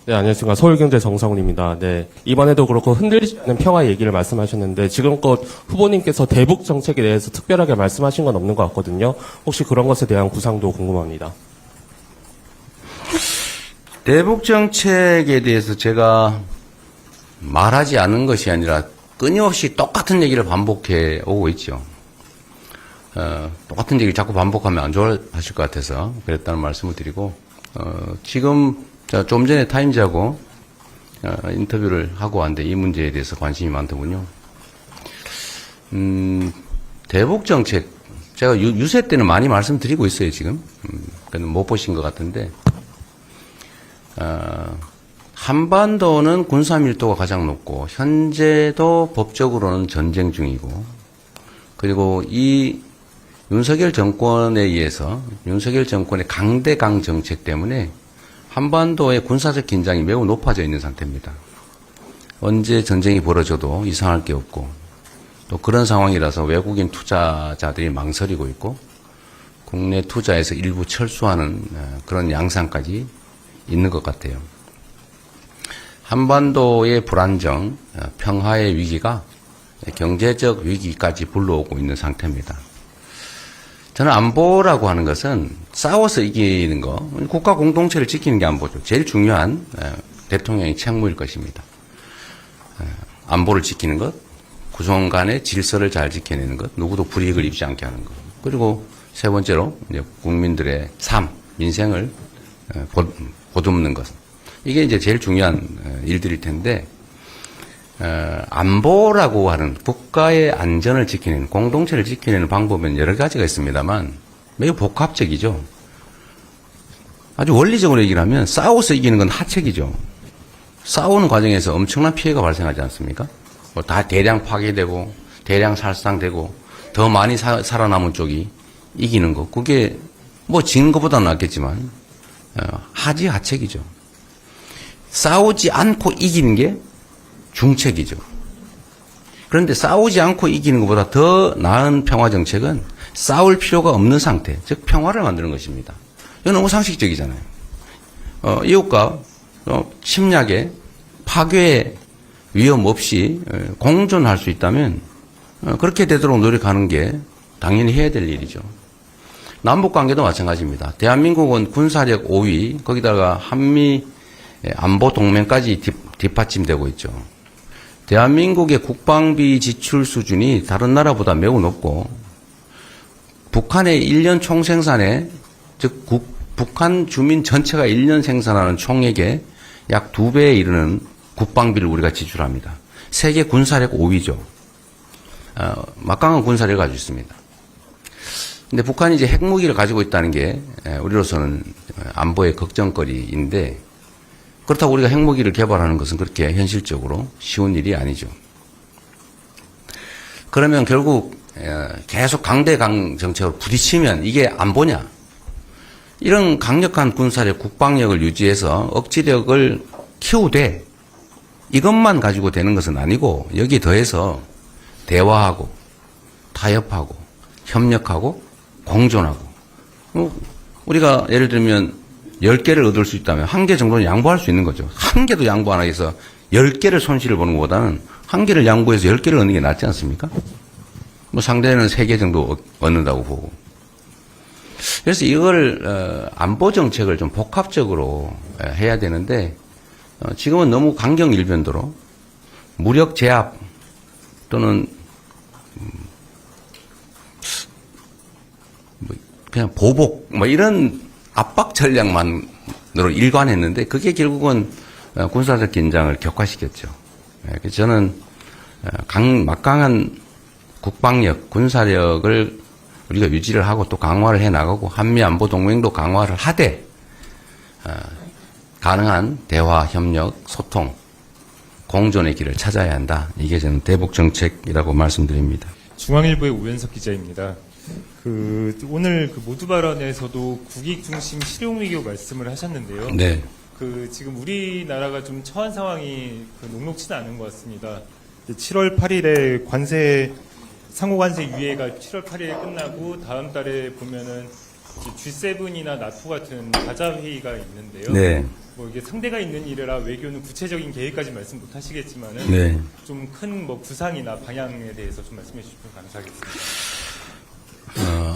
네, 안녕하십니까. 서울경제 정상훈입니다. 네, 이번에도 그렇고 흔들리지 않는 평화 얘기를 말씀하셨는데 지금껏 후보님께서 대북 정책에 대해서 특별하게 말씀하신 건 없는 것 같거든요. 혹시 그런 것에 대한 구상도 궁금합니다. 대북 정책에 대해서 제가 말하지 않은 것이 아니라 끊임없이 똑같은 얘기를 반복해 오고 있죠. 똑같은 얘기를 자꾸 반복하면 안 좋아하실 것 같아서 그랬다는 말씀을 드리고, 지금 제가 좀 전에 타임즈하고 인터뷰를 하고 왔는데 이 문제에 대해서 관심이 많더군요. 대북 정책, 제가 유세 때는 많이 말씀드리고 있어요, 지금. 못 보신 것 같은데, 한반도는 군사 밀도가 가장 높고, 현재도 법적으로는 전쟁 중이고, 그리고 이 윤석열 정권에 의해서, 윤석열 정권의 강대강 정책 때문에 한반도의 군사적 긴장이 매우 높아져 있는 상태입니다. 언제 전쟁이 벌어져도 이상할 게 없고, 또 그런 상황이라서 외국인 투자자들이 망설이고 있고, 국내 투자에서 일부 철수하는 그런 양상까지 있는 것 같아요. 한반도의 불안정, 평화의 위기가 경제적 위기까지 불러오고 있는 상태입니다. 저는 안보라고 하는 것은 싸워서 이기는 거, 국가 공동체를 지키는 게 안보죠. 제일 중요한 대통령의 책무일 것입니다. 안보를 지키는 것, 구성 간의 질서를 잘 지켜내는 것, 누구도 불이익을 입지 않게 하는 것. 그리고 세 번째로 이제 국민들의 삶, 민생을 보듬는 것. 이게 이제 제일 중요한 일들일 텐데, 안보라고 하는 국가의 안전을 지키는, 공동체를 지키는 방법은 여러 가지가 있습니다만 매우 복합적이죠. 아주 원리적으로 얘기를 하면 싸워서 이기는 건 하책이죠. 싸우는 과정에서 엄청난 피해가 발생하지 않습니까? 뭐 다 대량 파괴되고 대량 살상되고 더 많이 살아남은 쪽이 이기는 거. 그게 뭐 지는 것보다는 낫겠지만 하책이죠. 싸우지 않고 이기는 게 중책이죠. 그런데 싸우지 않고 이기는 것보다 더 나은 평화 정책은 싸울 필요가 없는 상태, 즉 평화를 만드는 것입니다. 이건 너무 상식적이잖아요. 이웃과 침략에 파괴의 위험 없이 공존할 수 있다면 그렇게 되도록 노력하는 게 당연히 해야 될 일이죠. 남북관계도 마찬가지입니다. 대한민국은 군사력 5위, 거기다가 한미 안보 동맹까지 뒷받침되고 있죠. 대한민국의 국방비 지출 수준이 다른 나라보다 매우 높고, 북한의 1년 총생산에, 즉 북한 주민 전체가 1년 생산하는 총액의 약 2배에 이르는 국방비를 우리가 지출합니다. 세계 군사력 5위죠. 막강한 군사력을 가지고 있습니다. 근데 북한이 이제 핵무기를 가지고 있다는 게 우리로서는 안보의 걱정거리인데, 그렇다고 우리가 핵무기를 개발하는 것은 그렇게 현실적으로 쉬운 일이 아니죠. 그러면 결국 계속 강대강 정책으로 부딪히면 이게 안보냐? 이런 강력한 군사력, 국방력을 유지해서 억지력을 키우되 이것만 가지고 되는 것은 아니고, 여기에 더해서 대화하고 타협하고 협력하고 공존하고, 우리가 예를 들면 10개를 얻을 수 있다면 1개 정도는 양보할 수 있는 거죠. 1개도 양보 안 하겠어 10개를 손실을 보는 것보다는 1개를 양보해서 10개를 얻는 게 낫지 않습니까? 뭐 상대는 3개 정도 얻는다고 보고. 그래서 이걸 안보 정책을 좀 복합적으로 해야 되는데, 지금은 너무 강경일변도로 무력 제압 또는 그냥 보복 뭐 이런 압박 전략만으로 일관했는데, 그게 결국은 군사적 긴장을 격화시켰죠. 그래서 저는 막강한 국방력, 군사력을 우리가 유지를 하고 또 강화를 해 나가고, 한미 안보 동맹도 강화를 하되 가능한 대화, 협력, 소통, 공존의 길을 찾아야 한다. 이게 저는 대북 정책이라고 말씀드립니다. 중앙일보의 오현석 기자입니다. 오늘 모두 발언에서도 국익 중심 실용 외교 말씀을 하셨는데요. 네. 지금 우리나라가 좀 처한 상황이 녹록치는 않은 것 같습니다. 7월 8일에 상호 관세 유예가 7월 8일에 끝나고 다음 달에 보면은 G7이나 나토 같은 다자 회의가 있는데요. 네. 뭐 이게 상대가 있는 일이라 외교는 구체적인 계획까지 말씀 못 하시겠지만은 네. 좀 큰 뭐 구상이나 방향에 대해서 좀 말씀해 주시면 감사하겠습니다.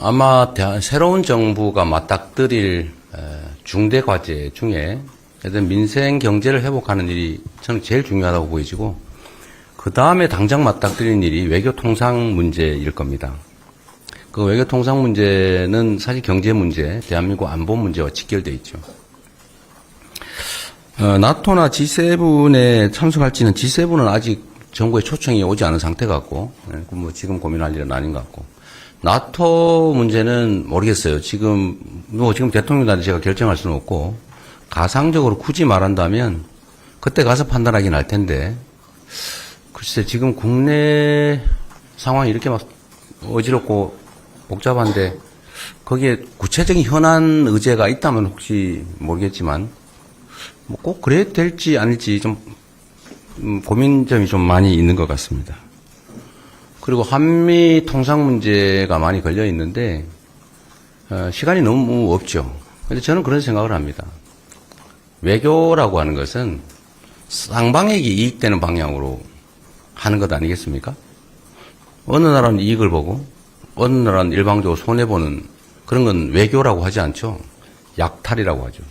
아마 새로운 정부가 맞닥뜨릴 중대 과제 중에 하여튼 민생 경제를 회복하는 일이 저는 제일 중요하다고 보이지고 그 다음에 당장 맞닥뜨리는 일이 외교 통상 문제일 겁니다. 그 외교 통상 문제는 사실 경제 문제, 대한민국 안보 문제와 직결돼 있죠. 나토나 G7에 참석할지는 G7은 아직 정부의 초청이 오지 않은 상태 같고, 뭐 지금 고민할 일은 아닌 것 같고, 나토 문제는 모르겠어요. 지금 대통령단이 제가 결정할 수는 없고, 가상적으로 굳이 말한다면, 그때 가서 판단하긴 할 텐데, 글쎄, 지금 국내 상황이 이렇게 막 어지럽고 복잡한데, 거기에 구체적인 현안 의제가 있다면 혹시 모르겠지만, 뭐 꼭 그래야 될지 아닐지 좀 고민점이 좀 많이 있는 것 같습니다. 그리고 한미 통상 문제가 많이 걸려 있는데 시간이 너무 없죠. 근데 저는 그런 생각을 합니다. 외교라고 하는 것은 쌍방에게 이익되는 방향으로 하는 것 아니겠습니까? 어느 나라는 이익을 보고 어느 나라는 일방적으로 손해보는 그런 건 외교라고 하지 않죠. 약탈이라고 하죠.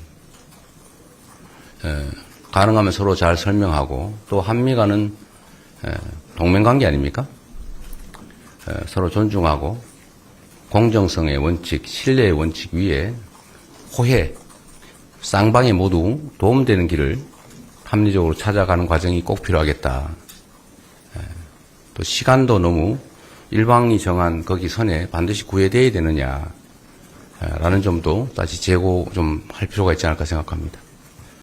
가능하면 서로 잘 설명하고 또 한미 간은 동맹관계 아닙니까? 서로 존중하고 공정성의 원칙, 신뢰의 원칙 위에 호혜, 쌍방에 모두 도움되는 길을 합리적으로 찾아가는 과정이 꼭 필요하겠다. 또 시간도 너무 일방이 정한 거기 선에 반드시 구애돼야 되느냐 라는 점도 다시 재고 좀 할 필요가 있지 않을까 생각합니다.